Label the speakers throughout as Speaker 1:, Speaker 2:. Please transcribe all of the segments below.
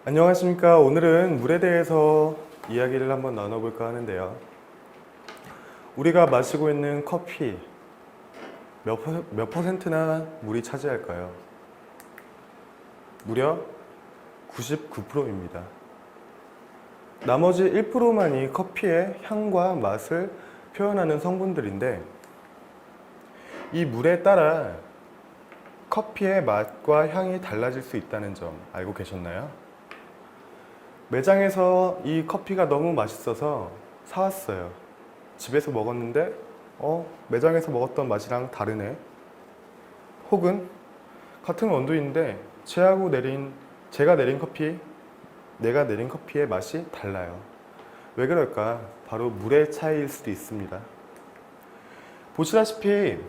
Speaker 1: 안녕하십니까. 오늘은 물에 대해서 이야기를 한번 나눠볼까 하는데요. 우리가 마시고 있는 커피 몇 퍼센트나 물이 차지할까요? 무려 99%입니다. 나머지 1%만이 커피의 향과 맛을 표현하는 성분들인데 이 물에 따라 커피의 맛과 향이 달라질 수 있다는 점 알고 계셨나요? 매장에서 이 커피가 너무 맛있어서 사왔어요. 집에서 먹었는데 매장에서 먹었던 맛이랑 다르네. 혹은 같은 원두인데 제가 내린 커피, 내가 내린 커피의 맛이 달라요. 왜 그럴까? 바로 물의 차이일 수도 있습니다. 보시다시피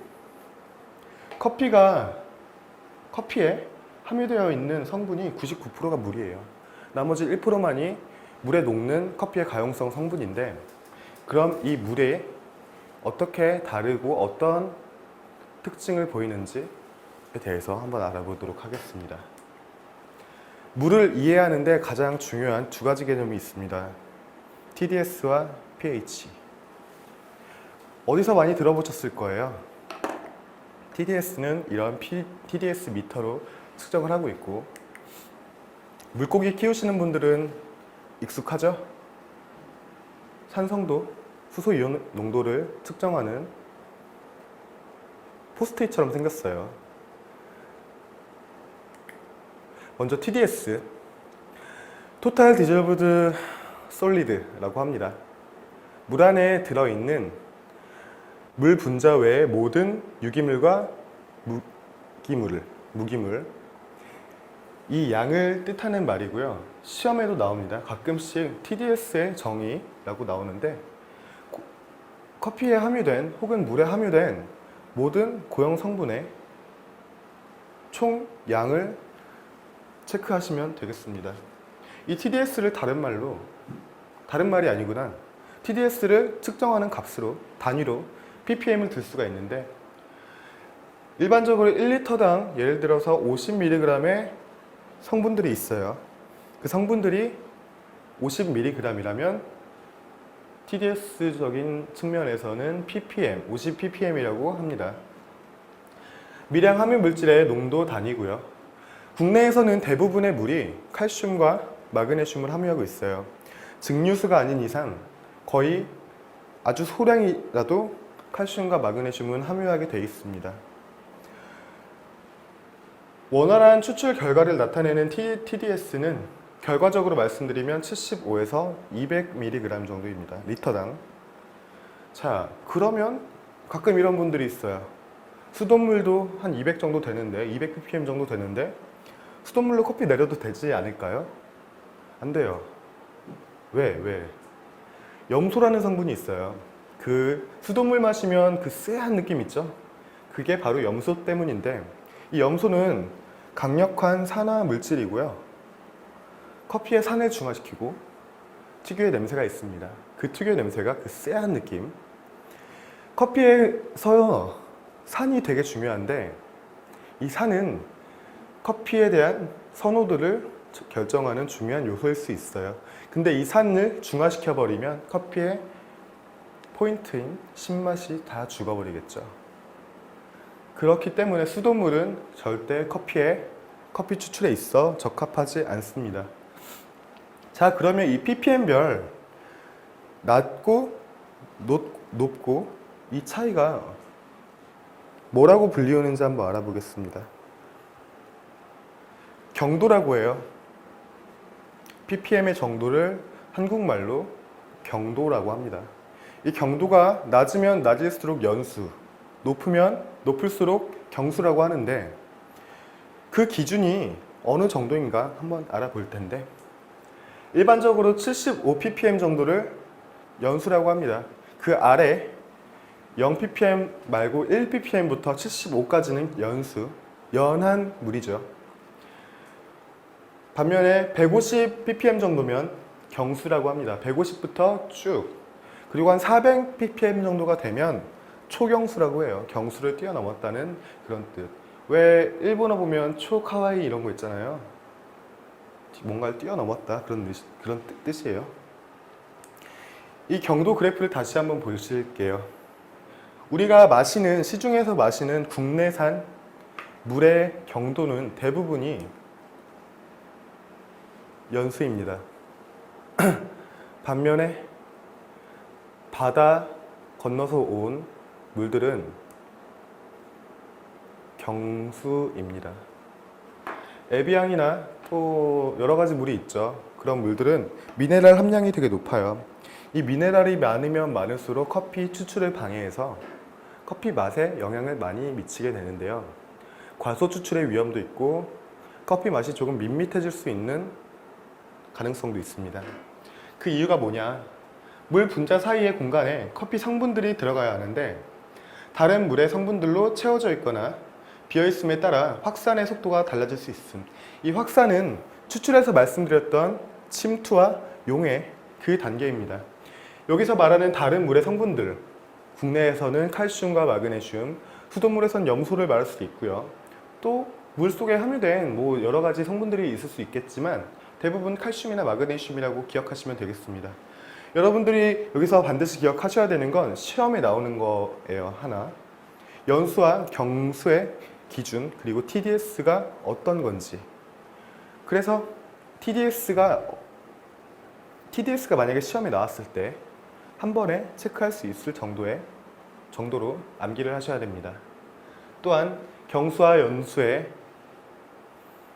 Speaker 1: 커피에 함유되어 있는 성분이 99%가 물이에요. 나머지 1%만이 물에 녹는 커피의 가용성 성분인데, 그럼 이 물이 어떻게 다르고 어떤 특징을 보이는지에 대해서 한번 알아보도록 하겠습니다. 물을 이해하는데 가장 중요한 두 가지 개념이 있습니다. TDS와 pH. 어디서 많이 들어보셨을 거예요. TDS는 이런 TDS 미터로 측정을 하고 있고, 물고기 키우시는 분들은 익숙하죠? 산성도, 수소 이온 농도를 측정하는 포스트잇처럼 생겼어요. 먼저 TDS, Total Dissolved Solid라고 합니다. 물 안에 들어있는 물 분자 외의 모든 유기물과 무기물, 이 양을 뜻하는 말이고요. 시험에도 나옵니다. 가끔씩 TDS의 정의라고 나오는데, 커피에 함유된 혹은 물에 함유된 모든 고형 성분의 총 양을 체크하시면 되겠습니다. 이 TDS를 다른 말이 아니구나. TDS를 측정하는 값으로, 단위로 ppm을 들 수가 있는데, 일반적으로 1리터당 예를 들어서 50mg의 성분들이 있어요. 그 성분들이 50mg이라면 TDS적인 측면에서는 ppm, 50ppm이라고 합니다. 미량 함유 물질의 농도 단위고요. 국내에서는 대부분의 물이 칼슘과 마그네슘을 함유하고 있어요. 증류수가 아닌 이상 거의 아주 소량이라도 칼슘과 마그네슘은 함유하게 되어 있습니다. 원활한 추출 결과를 나타내는 TDS는 결과적으로 말씀드리면 75에서 200mg 정도입니다. 리터당. 자, 그러면 가끔 이런 분들이 있어요. 수돗물도 한 200 정도 되는데, 200ppm 정도 되는데 수돗물로 커피 내려도 되지 않을까요? 안 돼요. 왜? 염소라는 성분이 있어요. 그 수돗물 마시면 그 쎄한 느낌 있죠? 그게 바로 염소 때문인데, 이 염소는 강력한 산화 물질이고요. 커피의 산을 중화시키고 특유의 냄새가 있습니다. 그 특유의 냄새가 그 쎄한 느낌. 커피에서 산이 되게 중요한데, 이 산은 커피에 대한 선호도를 결정하는 중요한 요소일 수 있어요. 근데 이 산을 중화시켜버리면 커피의 포인트인 신맛이 다 죽어버리겠죠. 그렇기 때문에 수돗물은 절대 커피 추출에 있어 적합하지 않습니다. 자, 그러면 이 ppm별 낮고 높고 이 차이가 뭐라고 불리우는지 한번 알아보겠습니다. 경도라고 해요. ppm의 정도를 한국말로 경도라고 합니다. 이 경도가 낮으면 낮을수록 연수, 높으면 높을수록 경수라고 하는데, 그 기준이 어느 정도인가 한번 알아볼 텐데, 일반적으로 75ppm 정도를 연수라고 합니다. 그 아래 0ppm 말고 1ppm부터 75까지는 연한 물이죠. 반면에 150ppm 정도면 경수라고 합니다. 150부터 쭉. 그리고 한 400ppm 정도가 되면 초경수라고 해요. 경수를 뛰어넘었다는 그런 뜻. 왜 일본어 보면 초카와이 이런 거 있잖아요. 뭔가를 뛰어넘었다 그런 뜻이에요. 이 경도 그래프를 다시 한번 보실게요. 우리가 마시는 시중에서 마시는 국내산 물의 경도는 대부분이 연수입니다. 반면에 바다 건너서 온 물들은 경수입니다. 에비앙이나 또 여러 가지 물이 있죠. 그런 물들은 미네랄 함량이 되게 높아요. 이 미네랄이 많으면 많을수록 커피 추출을 방해해서 커피 맛에 영향을 많이 미치게 되는데요. 과소 추출의 위험도 있고 커피 맛이 조금 밋밋해질 수 있는 가능성도 있습니다. 그 이유가 뭐냐? 물 분자 사이의 공간에 커피 성분들이 들어가야 하는데 다른 물의 성분들로 채워져 있거나 비어있음에 따라 확산의 속도가 달라질 수 있음. 이 확산은 추출에서 말씀드렸던 침투와 용해 그 단계입니다. 여기서 말하는 다른 물의 성분들, 국내에서는 칼슘과 마그네슘, 수돗물에선 염소를 말할 수도 있고요. 또 물속에 함유된 여러 가지 성분들이 있을 수 있겠지만 대부분 칼슘이나 마그네슘이라고 기억하시면 되겠습니다. 여러분들이 여기서 반드시 기억하셔야 되는 건 시험에 나오는 거예요. 하나, 연수와 경수의 기준, 그리고 TDS가 어떤 건지. 그래서 TDS가 만약에 시험에 나왔을 때 한 번에 체크할 수 있을 정도로 암기를 하셔야 됩니다. 또한 경수와 연수의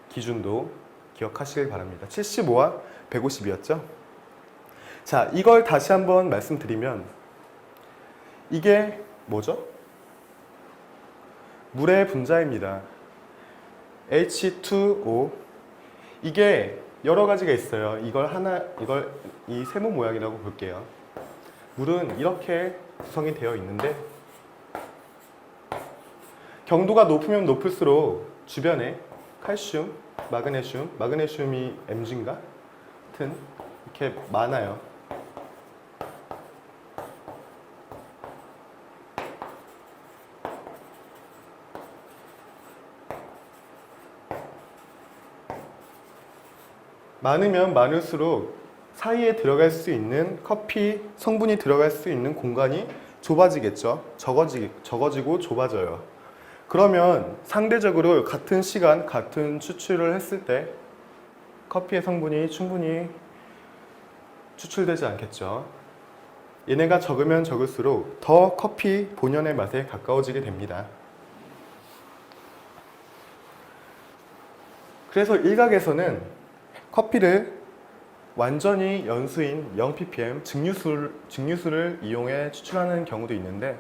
Speaker 1: 기준도 기억하시길 바랍니다. 75와 150이었죠? 자, 이걸 다시 한번 말씀드리면 이게 뭐죠? 물의 분자입니다. H2O. 이게 여러 가지가 있어요. 이걸 이 세모 모양이라고 볼게요. 물은 이렇게 구성이 되어 있는데 경도가 높으면 높을수록 주변에 칼슘, 마그네슘이 Mg인가? 하여튼 이렇게 많아요. 많으면 많을수록 사이에 들어갈 수 있는 커피 성분이 들어갈 수 있는 공간이 좁아지겠죠. 적어지고 좁아져요. 그러면 상대적으로 같은 시간, 같은 추출을 했을 때 커피의 성분이 충분히 추출되지 않겠죠. 얘네가 적으면 적을수록 더 커피 본연의 맛에 가까워지게 됩니다. 그래서 일각에서는 커피를 완전히 연수인 0ppm 증류수를 이용해 추출하는 경우도 있는데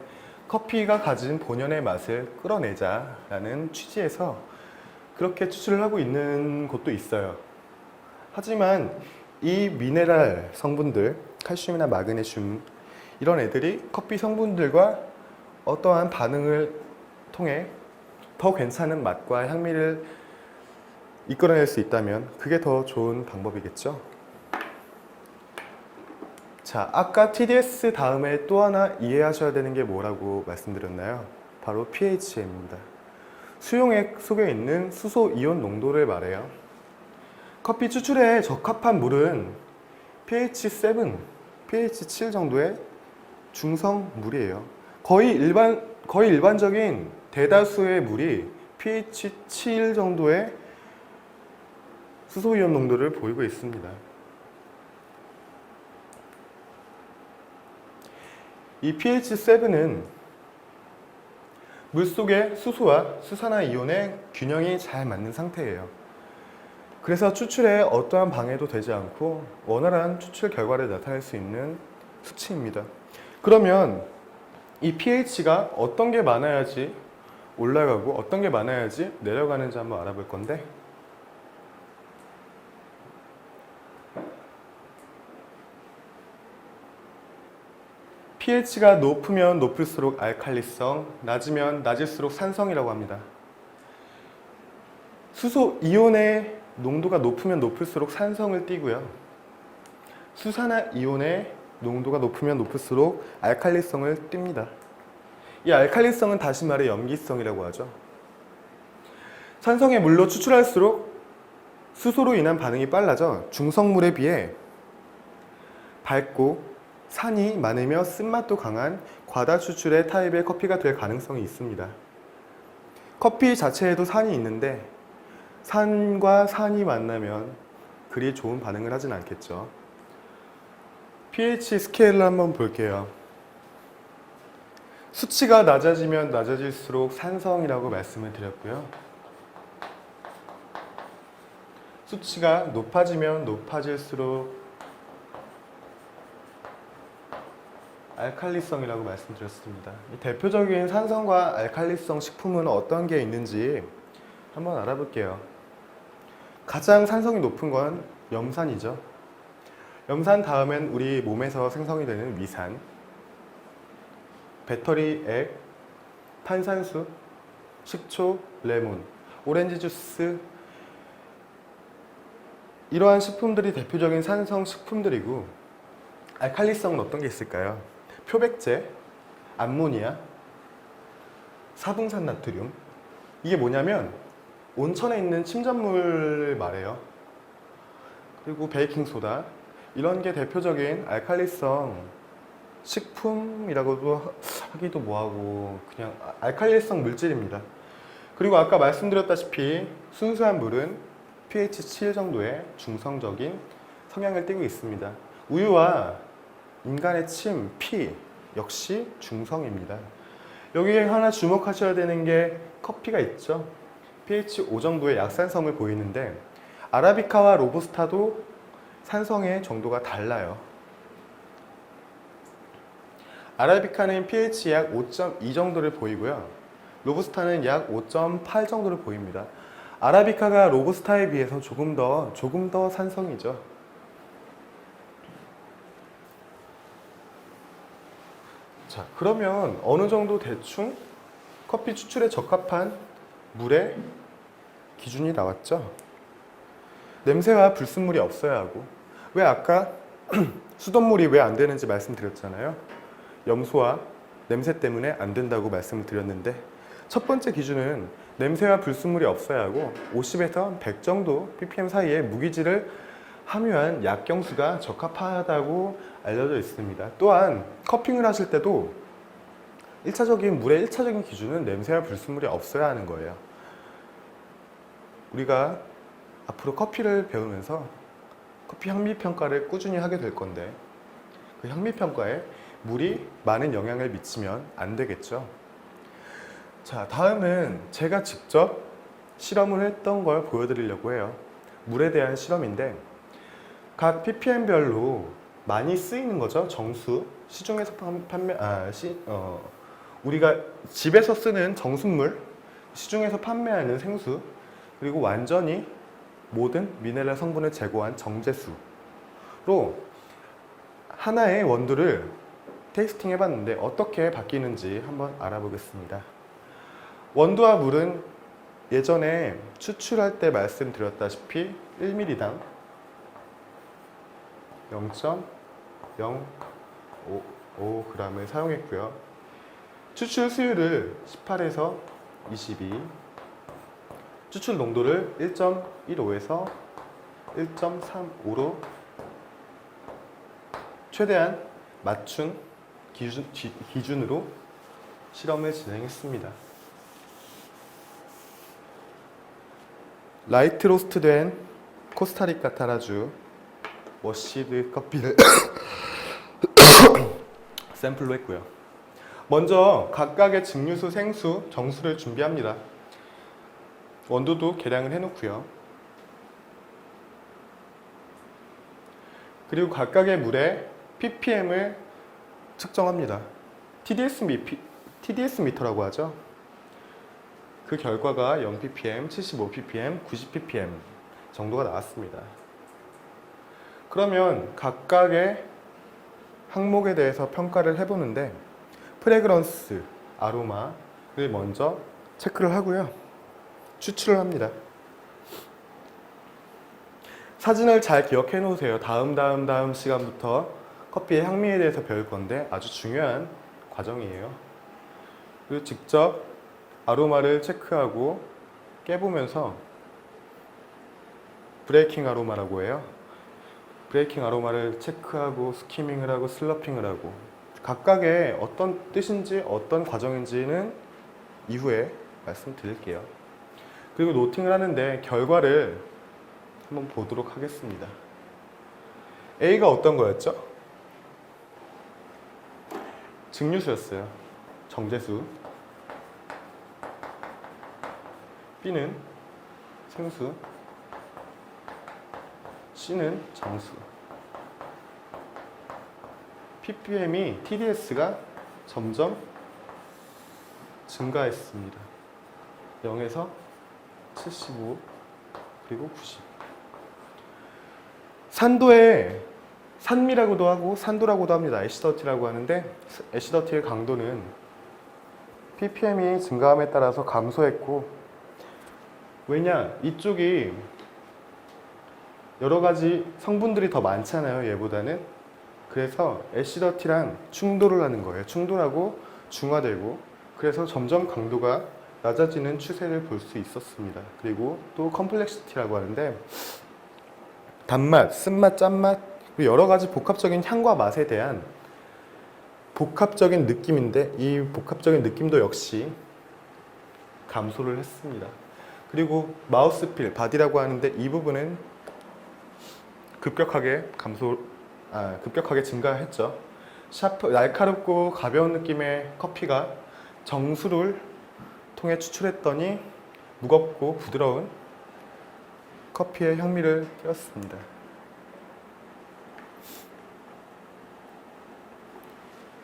Speaker 1: 커피가 가진 본연의 맛을 끌어내자라는 취지에서 그렇게 추출을 하고 있는 곳도 있어요. 하지만 이 미네랄 성분들, 칼슘이나 마그네슘 이런 애들이 커피 성분들과 어떠한 반응을 통해 더 괜찮은 맛과 향미를 이끌어낼 수 있다면 그게 더 좋은 방법이겠죠. 자, 아까 TDS 다음에 또 하나 이해하셔야 되는 게 뭐라고 말씀드렸나요? 바로 pH입니다. 수용액 속에 있는 수소 이온 농도를 말해요. 커피 추출에 적합한 물은 pH 7, pH 7 정도의 중성 물이에요. 거의 일반적인 대다수의 물이 pH 7 정도의 수소 이온 농도를 보이고 있습니다. 이 pH 7은 물속의 수소와 수산화 이온의 균형이 잘 맞는 상태예요. 그래서 추출에 어떠한 방해도 되지 않고 원활한 추출 결과를 나타낼 수 있는 수치입니다. 그러면 이 pH가 어떤 게 많아야지 올라가고 어떤 게 많아야지 내려가는지 한번 알아볼 건데 pH가 높으면 높을수록 알칼리성, 낮으면 낮을수록 산성이라고 합니다. 수소 이온의 농도가 높으면 높을수록 산성을 띠고요. 수산화 이온의 농도가 높으면 높을수록 알칼리성을 띱니다. 이 알칼리성은 다시 말해 염기성이라고 하죠. 산성의 물로 추출할수록 수소로 인한 반응이 빨라져 중성물에 비해 밝고 산이 많으며 쓴맛도 강한 과다 추출의 타입의 커피가 될 가능성이 있습니다. 커피 자체에도 산이 있는데 산과 산이 만나면 그리 좋은 반응을 하진 않겠죠. pH 스케일을 한번 볼게요. 수치가 낮아지면 낮아질수록 산성이라고 말씀을 드렸고요. 수치가 높아지면 높아질수록 알칼리성이라고 말씀드렸습니다. 이 대표적인 산성과 알칼리성 식품은 어떤 게 있는지 한번 알아볼게요. 가장 산성이 높은 건 염산이죠. 염산 다음엔 우리 몸에서 생성이 되는 위산, 배터리 액, 탄산수, 식초, 레몬, 오렌지 주스, 이러한 식품들이 대표적인 산성 식품들이고, 알칼리성은 어떤 게 있을까요? 표백제, 암모니아, 사붕산 나트륨. 이게 뭐냐면 온천에 있는 침전물을 말해요. 그리고 베이킹소다, 이런 게 대표적인 알칼리성 식품이라고도 하기도 뭐하고 그냥 알칼리성 물질입니다. 그리고 아까 말씀드렸다시피 순수한 물은 pH 7 정도의 중성적인 성향을 띠고 있습니다. 우유와 인간의 침, 피 역시 중성입니다. 여기에 하나 주목하셔야 되는 게 커피가 있죠. pH 5 정도의 약산성을 보이는데 아라비카와 로부스타도 산성의 정도가 달라요. 아라비카는 pH 약 5.2 정도를 보이고요. 로부스타는 약 5.8 정도를 보입니다. 아라비카가 로부스타에 비해서 조금 더 산성이죠. 자, 그러면 어느 정도 대충 커피 추출에 적합한 물의 기준이 나왔죠? 냄새와 불순물이 없어야 하고, 왜 아까 수돗물이 왜 안 되는지 말씀드렸잖아요. 염소와 냄새 때문에 안 된다고 말씀을 드렸는데, 첫 번째 기준은 냄새와 불순물이 없어야 하고 50에서 100 정도 ppm 사이에 무기질을 함유한 약경수가 적합하다고 알려져 있습니다. 또한 커핑을 하실 때도 물의 1차적인 기준은 냄새와 불순물이 없어야 하는 거예요. 우리가 앞으로 커피를 배우면서 커피 향미평가를 꾸준히 하게 될 건데, 그 향미평가에 물이 많은 영향을 미치면 안 되겠죠. 자, 다음은 제가 직접 실험을 했던 걸 보여드리려고 해요. 물에 대한 실험인데, 각 ppm별로 많이 쓰이는 거죠. 정수, 시중에서 우리가 집에서 쓰는 정수물, 시중에서 판매하는 생수, 그리고 완전히 모든 미네랄 성분을 제거한 정제수로 하나의 원두를 테이스팅 해봤는데 어떻게 바뀌는지 한번 알아보겠습니다. 원두와 물은 예전에 추출할 때 말씀드렸다시피 1ml당 0.055g을 사용했고요. 추출 수율을 18에서 22, 추출 농도를 1.15에서 1.35로 최대한 맞춘 기준으로 실험을 진행했습니다. 라이트 로스트된 코스타리카 타라주 워시드 커피를 샘플로 했고요. 먼저 각각의 증류수, 생수, 정수를 준비합니다. 원두도 계량을 해놓고요. 그리고 각각의 물의 ppm을 측정합니다. TDS 미터라고 하죠. 그 결과가 0ppm, 75ppm, 90ppm 정도가 나왔습니다. 그러면 각각의 항목에 대해서 평가를 해보는데, 프레그런스, 아로마를 먼저 체크를 하고요. 추출을 합니다. 사진을 잘 기억해 놓으세요. 다음 시간부터 커피의 향미에 대해서 배울 건데 아주 중요한 과정이에요. 그리고 직접 아로마를 체크하고 깨보면서 브레이킹 아로마라고 해요. 브레이킹 아로마를 체크하고 스키밍을 하고 슬러핑을 하고 각각의 어떤 뜻인지 어떤 과정인지는 이후에 말씀드릴게요. 그리고 노팅을 하는데 결과를 한번 보도록 하겠습니다. A가 어떤 거였죠? 증류수였어요. 정제수. B는 생수. C는 정수. ppm이 TDS가 점점 증가했습니다. 0에서 75 그리고 90. 산도에 산미라고도 하고 산도라고도 합니다. 애시더티라고 하는데 애시더티의 강도는 ppm이 증가함에 따라서 감소했고 왜냐? 이쪽이 여러 가지 성분들이 더 많잖아요. 얘보다는. 그래서 애시더티랑 충돌을 하는 거예요. 충돌하고 중화되고 그래서 점점 강도가 낮아지는 추세를 볼 수 있었습니다. 그리고 또 컴플렉시티라고 하는데 단맛, 쓴맛, 짠맛 그리고 여러 가지 복합적인 향과 맛에 대한 복합적인 느낌인데 이 복합적인 느낌도 역시 감소를 했습니다. 그리고 마우스필, 바디라고 하는데 이 부분은 급격하게 증가했죠. 날카롭고 가벼운 느낌의 커피가 정수를 통해 추출했더니 무겁고 부드러운 커피의 향미를 띄었습니다.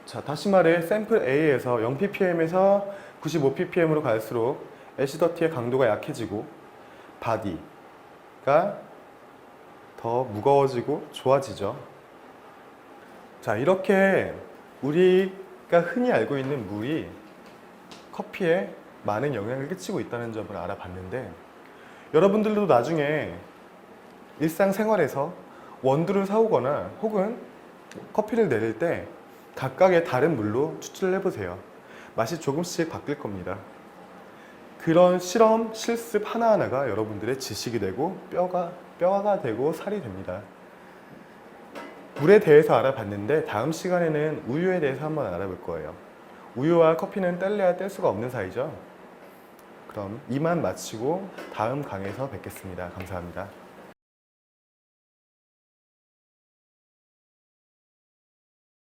Speaker 1: 자, 다시 말해 샘플 A에서 0ppm에서 95ppm으로 갈수록 애시더티의 강도가 약해지고 바디가 더 무거워지고 좋아지죠. 자, 이렇게 우리가 흔히 알고 있는 물이 커피에 많은 영향을 끼치고 있다는 점을 알아봤는데 여러분들도 나중에 일상생활에서 원두를 사오거나 혹은 커피를 내릴 때 각각의 다른 물로 추출을 해보세요. 맛이 조금씩 바뀔 겁니다. 그런 실험, 실습 하나하나가 여러분들의 지식이 되고 뼈가 되고 살이 됩니다. 물에 대해서 알아봤는데 다음 시간에는 우유에 대해서 한번 알아볼 거예요. 우유와 커피는 뗄래야 뗄 수가 없는 사이죠. 그럼 이만 마치고 다음 강에서 뵙겠습니다. 감사합니다.